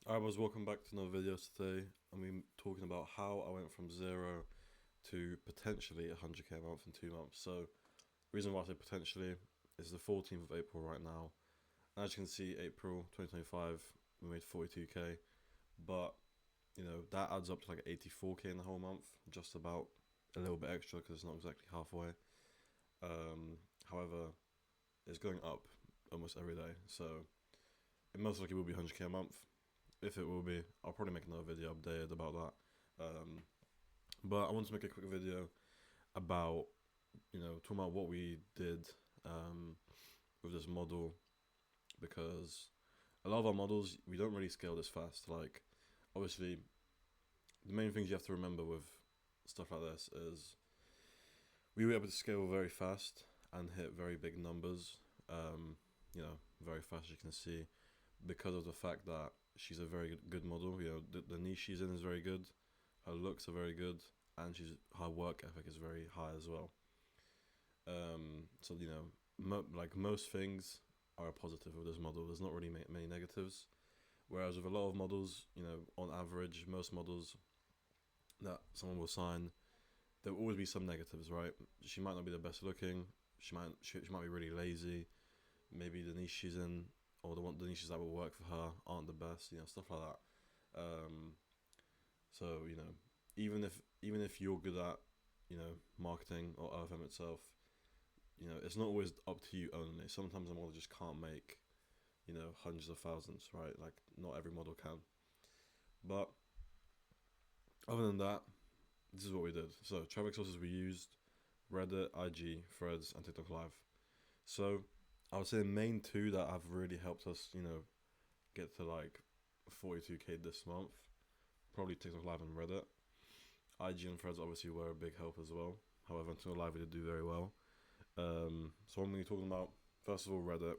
Alright, boys, welcome back to another video today. And we're talking about how I went from 0 to potentially 100k a month in 2 months. So, the reason why I say potentially is the 14th of April right now. And as you can see, April 2025, we made 42k. But, that adds up to like 84k in the whole month. Just about a little bit extra because it's not exactly halfway. However, it's going up almost every day. So, it most likely will be 100k a month. If it will be, I'll probably make another video updated about that. But I want to make a quick video about, talking about what we did with this model, because a lot of our models, we don't really scale this fast. Like, obviously, the main things you have to remember with stuff like this is we were able to scale very fast and hit very big numbers, very fast, as you can see, because of the fact that she's a very good model. The niche she's in is very good, her looks are very good, and her work ethic is very high as well. So like most things are a positive with this model. There's not really many negatives. Whereas with a lot of models, on average, most models that someone will sign, there will always be some negatives, right? She might not be the best looking. She might be really lazy. Maybe the niche she's in, or the niches that will work for her aren't the best, stuff like that. So even if you're good at, marketing or OFM itself, it's not always up to you only. Sometimes a model just can't make, hundreds of thousands, right? Like, not every model can. But other than that, this is what we did. So traffic sources we used: Reddit, IG, Threads, and TikTok Live. So I would say the main two that have really helped us, get to like 42k this month, probably TikTok Live and Reddit. IG and Threads obviously were a big help as well. However, TikTok Live we did do very well. So I'm going to be talking about, first of all, Reddit.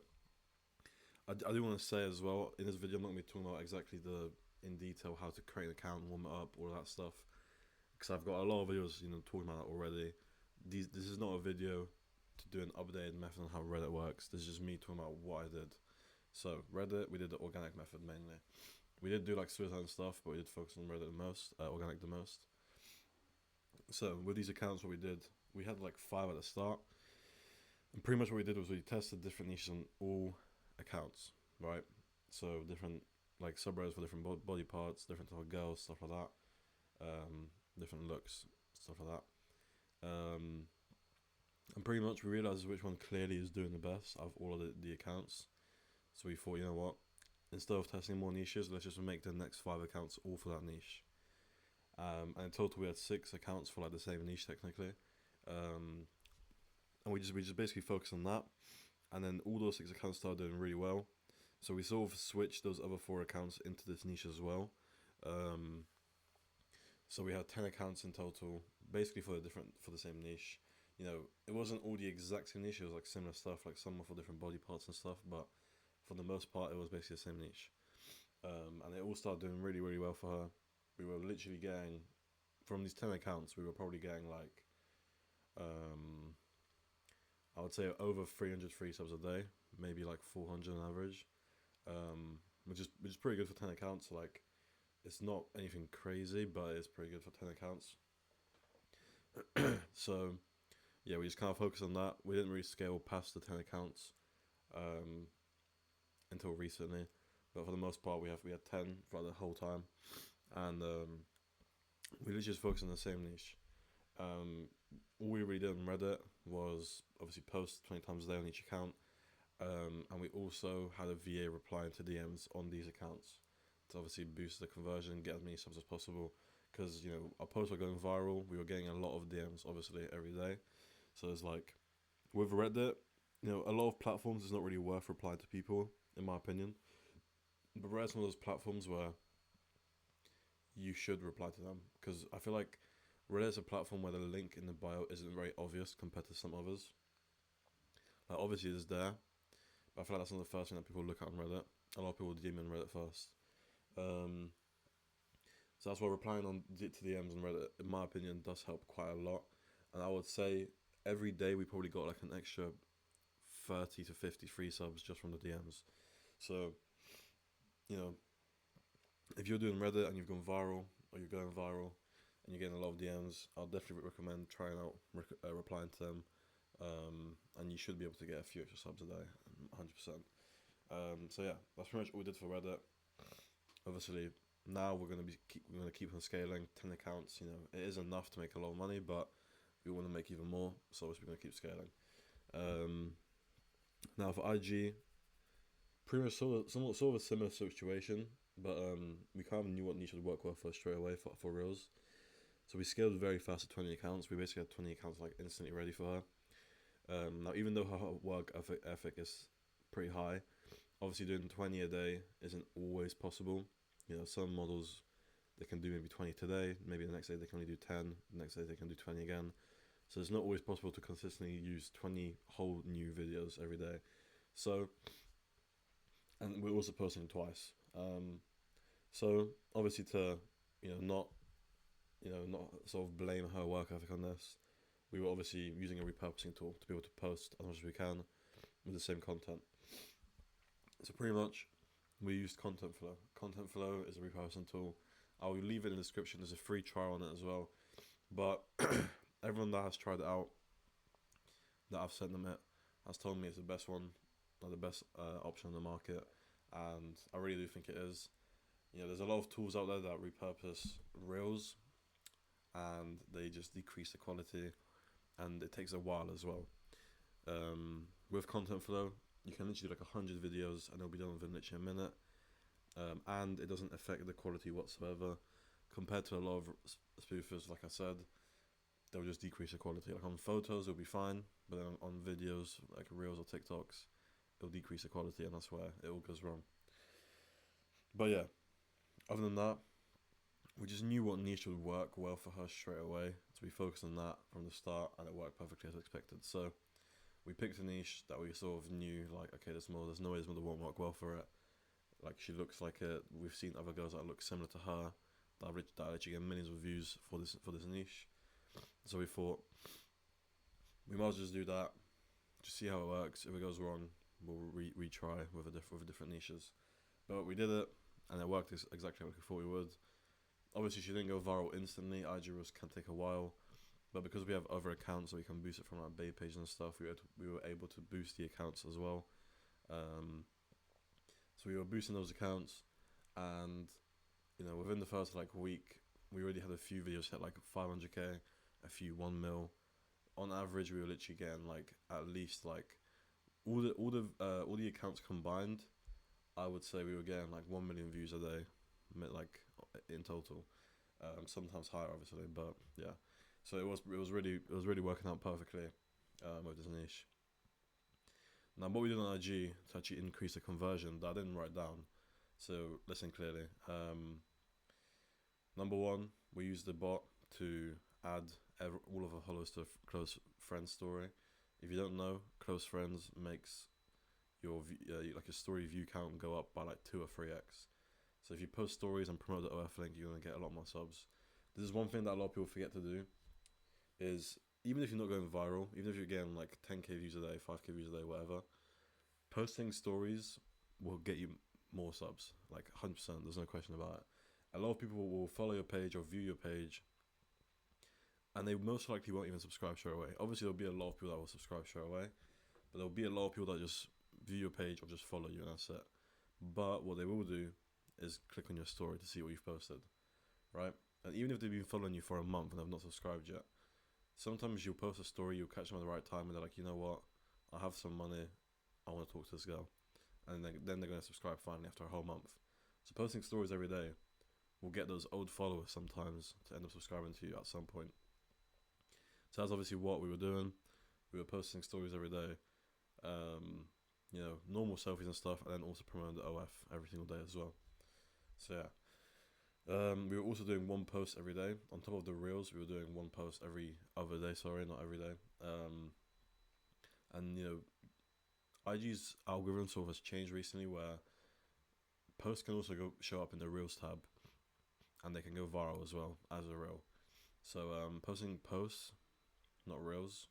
I do want to say as well, in this video I'm not going to be talking about exactly in detail how to create an account, warm it up, all that stuff, because I've got a lot of videos, talking about that already. This is not a video to do an updated method on how Reddit works. This is just me talking about what I did. So Reddit, we did the organic method mainly. We did do like suicide and stuff, but we did focus on Reddit the most, organic the most. So with these accounts, what we did, we had like 5 at the start, and pretty much what we did was we tested different niches on all accounts, right? So different like subreddits for different body parts, different type of girls, stuff like that, different looks, stuff like that. And pretty much we realized which one clearly is doing the best out of all of the accounts. So we thought, you know what, instead of testing more niches, let's just make the next 5 accounts all for that niche. And in total we had 6 accounts for like the same niche technically. And we just basically focused on that. And then all those 6 accounts started doing really well. So we sort of switched those other 4 accounts into this niche as well. So we had 10 accounts in total, basically for the same niche. It wasn't all the exact same niche, it was like similar stuff, like some were for different body parts and stuff, but for the most part it was basically the same niche. And it all started doing really, really well for her. We were literally getting, from these 10 accounts, we were probably getting like, I would say over 300 free subs a day, maybe like 400 on average, which is pretty good for 10 accounts. Like, it's not anything crazy, but it's pretty good for 10 accounts. So yeah, we just kind of focused on that. We didn't really scale past the 10 accounts until recently, but for the most part we had 10 for the whole time, and we literally just focused on the same niche. All we really did on Reddit was obviously post 20 times a day on each account, and we also had a VA replying to DMs on these accounts to obviously boost the conversion, get as many subs as possible, because our posts were going viral. We were getting a lot of DMs obviously every day. So it's like, with Reddit, a lot of platforms, it's not really worth replying to people, in my opinion, but Reddit's one of those platforms where you should reply to them, because I feel like Reddit's a platform where the link in the bio isn't very obvious compared to some others. Like, obviously it's there, but I feel like that's not the first thing that people look at on Reddit. A lot of people DM on Reddit first. So that's why replying to DMs on Reddit, in my opinion, does help quite a lot. And I would say every day we probably got like an extra 30 to 50 free subs just from the DMs. So, if you're doing Reddit and you've gone viral, or you're going viral, and you're getting a lot of DMs, I'll definitely recommend trying out replying to them, and you should be able to get a few extra subs a day, 100%. So yeah, that's pretty much all we did for Reddit. Obviously, now we're gonna keep on scaling. 10 accounts, it is enough to make a lot of money, but we want to make even more, so obviously we're gonna keep scaling. Um, Now for IG, pretty much sort of a similar situation, but we kind of knew what niche would work well for us straight away for Reels. So we scaled very fast to 20 accounts. We basically had 20 accounts like instantly ready for her. Now, even though her work ethic is pretty high, obviously doing 20 a day isn't always possible. Some models, they can do maybe 20 today, maybe the next day they can only do 10, the next day they can do 20 again. So it's not always possible to consistently use 20 whole new videos every day. So, and we're also posting twice. So obviously to, not, not sort of blame her work ethic on this, we were obviously using a repurposing tool to be able to post as much as we can with the same content. So pretty much, we used ContentFlow. ContentFlow is a repurposing tool. I'll leave it in the description. There's a free trial on it as well. But everyone that has tried it out, that I've sent them it, has told me it's the best one, or the best option on the market, and I really do think it is. There's a lot of tools out there that repurpose Reels, and they just decrease the quality, and it takes a while as well. With ContentFlow, you can literally do like 100 videos, and it'll be done within literally a minute, and it doesn't affect the quality whatsoever. Compared to a lot of spoofers, like I said, they'll just decrease the quality. Like on photos, it'll be fine, but then on videos, like Reels or TikToks, it'll decrease the quality, and that's where it all goes wrong. But yeah, other than that, we just knew what niche would work well for her straight away, so we focused on that from the start, and it worked perfectly as expected. So we picked a niche that we sort of knew, like, okay, there's no way this model won't work well for it. Like, she looks like it. We've seen other girls that look similar to her that actually get millions of views for this niche. So we thought we might as well just do that, just see how it works. If it goes wrong, we'll retry with different niches. But we did it, and it worked exactly like we thought we would. Obviously, she didn't go viral instantly. IG Reels can take a while, but because we have other accounts, so we can boost it from our Bay page and stuff, we were able to boost the accounts as well. So we were boosting those accounts, and within the first week, we already had a few videos hit like 500k, a few 1 mil. On average, we were literally getting at least all the accounts combined. I would say we were getting 1 million views a day, in total. Sometimes higher, obviously, but yeah. So it was really working out perfectly with this niche. Now, what we did on IG to actually increase the conversion, that I didn't write down. So listen clearly. Number one, we used the bot to add all of our followers to a close friends story. If you don't know, close friends makes your your story view count go up by 2 or 3x. So if you post stories and promote the OF link, you're gonna get a lot more subs. This is one thing that a lot of people forget to do. Is even if you're not going viral, even if you're getting 10k views a day, 5k views a day, whatever, posting stories will get you more subs, 100%. There's no question about it. A lot of people will follow your page or view your page, and they most likely won't even subscribe straight away. Obviously, there'll be a lot of people that will subscribe straight away, but there'll be a lot of people that just view your page or just follow you, and that's it. But what they will do is click on your story to see what you've posted, right? And even if they've been following you for a month and have not subscribed yet, sometimes you'll post a story, you'll catch them at the right time, and they're like, you know what, I have some money, I want to talk to this girl. And then they're going to subscribe finally after a whole month. So posting stories every day will get those old followers sometimes to end up subscribing to you at some point. So that's obviously what we were doing. We were posting stories every day, normal selfies and stuff, and then also promoting the OF every single day as well. So yeah. We were also doing one post every day. On top of the Reels, we were doing one post every other day, not every day. And IG's algorithm sort of has changed recently, where posts can also show up in the Reels tab, and they can go viral as well as a Reel. So posting posts, not Reels,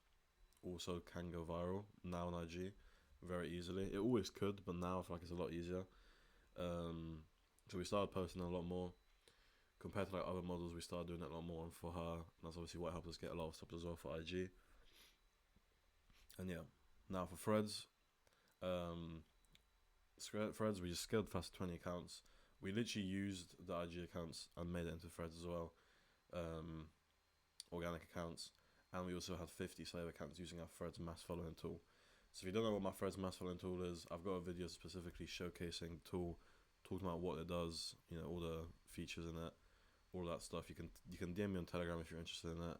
also can go viral now on IG very easily. It always could, but now I feel like it's a lot easier. So we started posting a lot more. Compared to like other models, we started doing it a lot more, and for her, that's obviously what helped us get a lot of subs as well for IG. And yeah, now for Threads, Threads, we just scaled fast 20 accounts. We literally used the IG accounts and made it into Threads as well, organic accounts, and we also had 50 slave accounts using our Threads mass following tool. So if you don't know what my Threads mass following tool is, I've got a video specifically showcasing the tool, talking about what it does, all the features in it, all that stuff. You can DM me on Telegram if you're interested in it.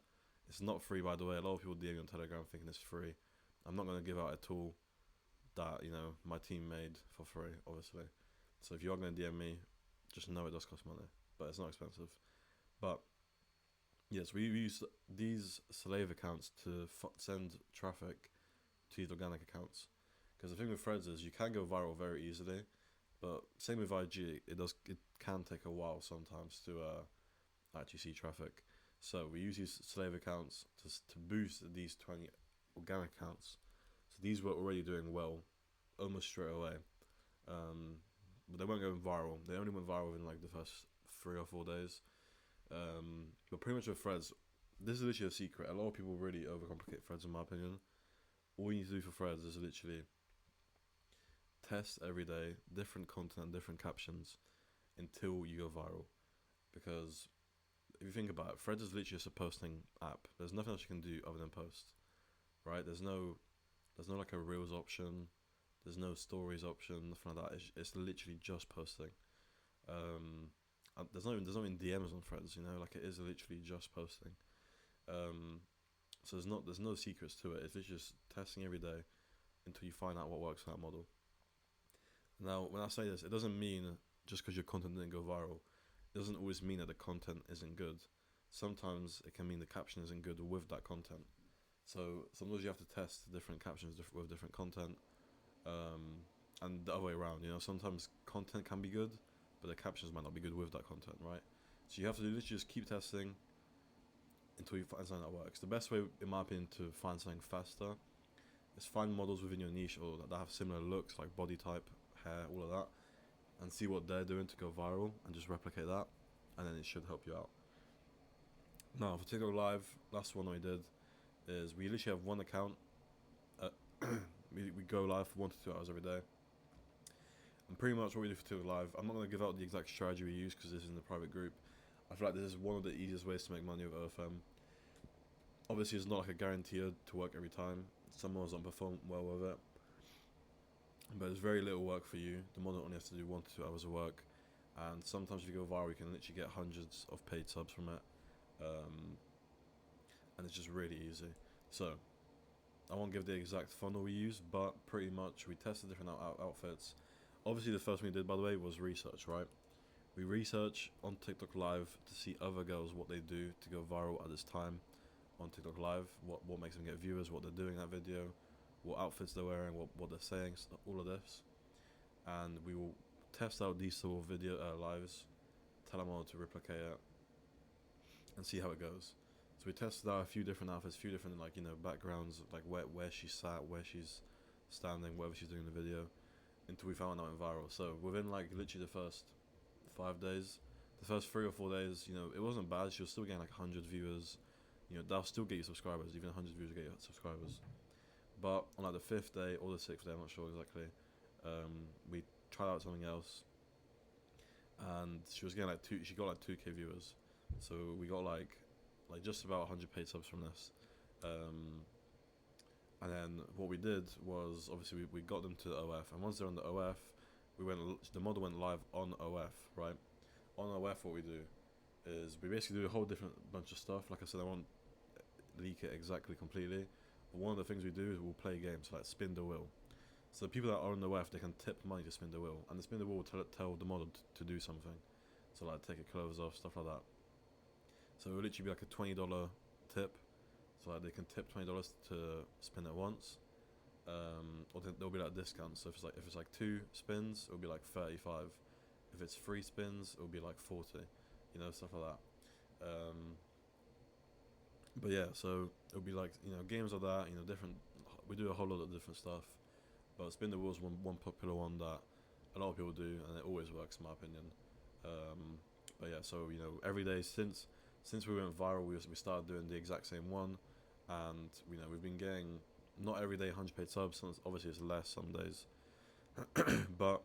It's not free, by the way. A lot of people DM me on Telegram thinking it's free. I'm not going to give out a tool that my team made for free, obviously. So if you are going to DM me, just know it does cost money, but it's not expensive. But yes, we use these slave accounts to send traffic to these organic accounts. Because the thing with Threads is you can go viral very easily, but same with IG, it can take a while sometimes to actually see traffic. So we use these slave accounts to boost these 20 organic accounts. So these were already doing well almost straight away, but they weren't going viral. They only went viral in like the first 3 or 4 days. But pretty much with Threads, this is literally a secret. A lot of people really overcomplicate Threads, in my opinion. All you need to do for Threads is literally test every day, different content, different captions, until you go viral. Because if you think about it, Threads is literally just a posting app. There's nothing else you can do other than post, right? There's no like a Reels option. There's no stories option, nothing like that. It's literally just posting. There's not even DMs on Threads, like it is literally just posting. So there's no secrets to it. It's literally just testing every day until you find out what works for that model. Now, when I say this, it doesn't mean just because your content didn't go viral, it doesn't always mean that the content isn't good. Sometimes it can mean the caption isn't good with that content. So sometimes you have to test different captions with different content, and the other way around. Sometimes content can be good, but the captions might not be good with that content, right? So you have to literally just keep testing until you find something that works. The best way, in my opinion, to find something faster is find models within your niche or that have similar looks, like body type, hair, all of that, and see what they're doing to go viral, and just replicate that, and then it should help you out. Now, for TikTok Live, last one we did is we literally have one account. We go live for 1 to 2 hours every day. And pretty much what we do for TikTok Live, I'm not going to give out the exact strategy we use because this is in the private group. I feel like this is one of the easiest ways to make money with OFM. Obviously, it's not like a guarantee to work every time. Some models don't perform well with it. But it's very little work for you. The model only has to do 1 to 2 hours of work. And sometimes if you go viral, you can literally get hundreds of paid subs from it. And it's just really easy. So I won't give the exact funnel we use, but pretty much we tested different outfits. Obviously, the first thing we did, by the way, was research, right? We research on TikTok Live to see other girls, what they do to go viral at this time on TikTok Live, what makes them get viewers, what they're doing in that video, what outfits they're wearing, what they're saying, all of this. And we will test out these sort of video lives, tell them all to replicate it, and see how it goes. So we tested out a few different outfits, a few different backgrounds, like where she sat, where she's standing, wherever she's doing the video, until we found out it went viral. So within literally the first 5 days, the first 3 or 4 days, it wasn't bad. She was still getting 100 viewers. That'll still get you subscribers. Even 100 viewers will get you subscribers. But on the 5th day or the 6th day, I'm not sure exactly, we tried out something else, and she was getting she got 2K viewers. So we got just about 100 paid subs from this. And then what we did was, obviously we got them to the OF, and once they're on the OF, the model went live on OF, right? On OF, what we do is we basically do a whole different bunch of stuff. Like I said, I won't leak it exactly completely, but one of the things we do is we'll play games like spin the wheel. So the people that are on the OF, they can tip money to spin the wheel, and the spin the wheel will tell the model to do something. So take your clothes off, stuff like that. So it will literally be like a $20 tip. So they can tip $20 to spin it once, or there'll be discounts. So if it's 2 spins, it'll be 35. If it's 3 spins, it'll be 40. Stuff like that. But yeah, so it'll be games like that. Different. We do a whole lot of different stuff, but spin the wheel is one popular one that a lot of people do, and it always works, in my opinion. But yeah, so every day since we went viral, we started doing the exact same one, and we've been getting not every day 100 paid subs. Obviously, it's less some days, but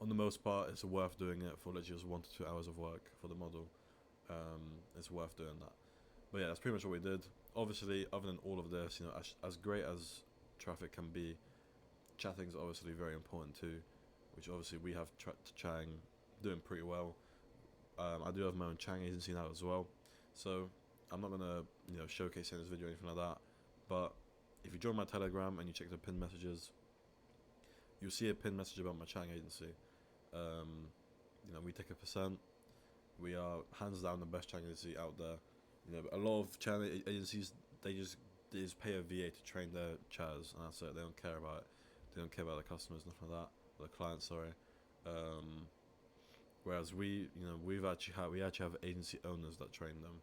on the most part, it's worth doing it for literally just 1 to 2 hours of work for the model. It's worth doing that. But yeah, that's pretty much what we did. Obviously, other than all of this, as great as traffic can be, chatting's obviously very important too, which obviously we have Chang doing pretty well. I do have my own Chang agency now as well, so I'm not gonna showcase in this video or anything like that. But if you join my Telegram and you check the pinned messages, you'll see a pinned message about my Chang agency. We take a percent. We are hands down the best Chang agency out there. A lot of Chang agencies, they just pay a VA to train their chatters, and that's it. They don't care about it. They don't care about the customers, nothing like that, or the clients. Sorry. Whereas we actually have agency owners that train them.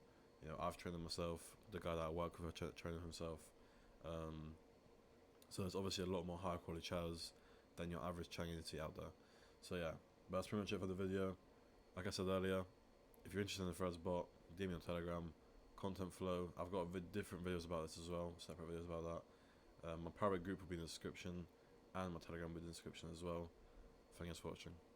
I've trained them myself. The guy that I work with, trained him himself. So it's obviously a lot more higher quality chatters than your average Chang agency out there. So yeah, but that's pretty much it for the video. Like I said earlier, if you're interested in the Threads bot, DM me on Telegram, ContentFlow. I've got different videos about this as well, separate videos about that. My private group will be in the description, and my Telegram will be in the description as well. Thank you for watching.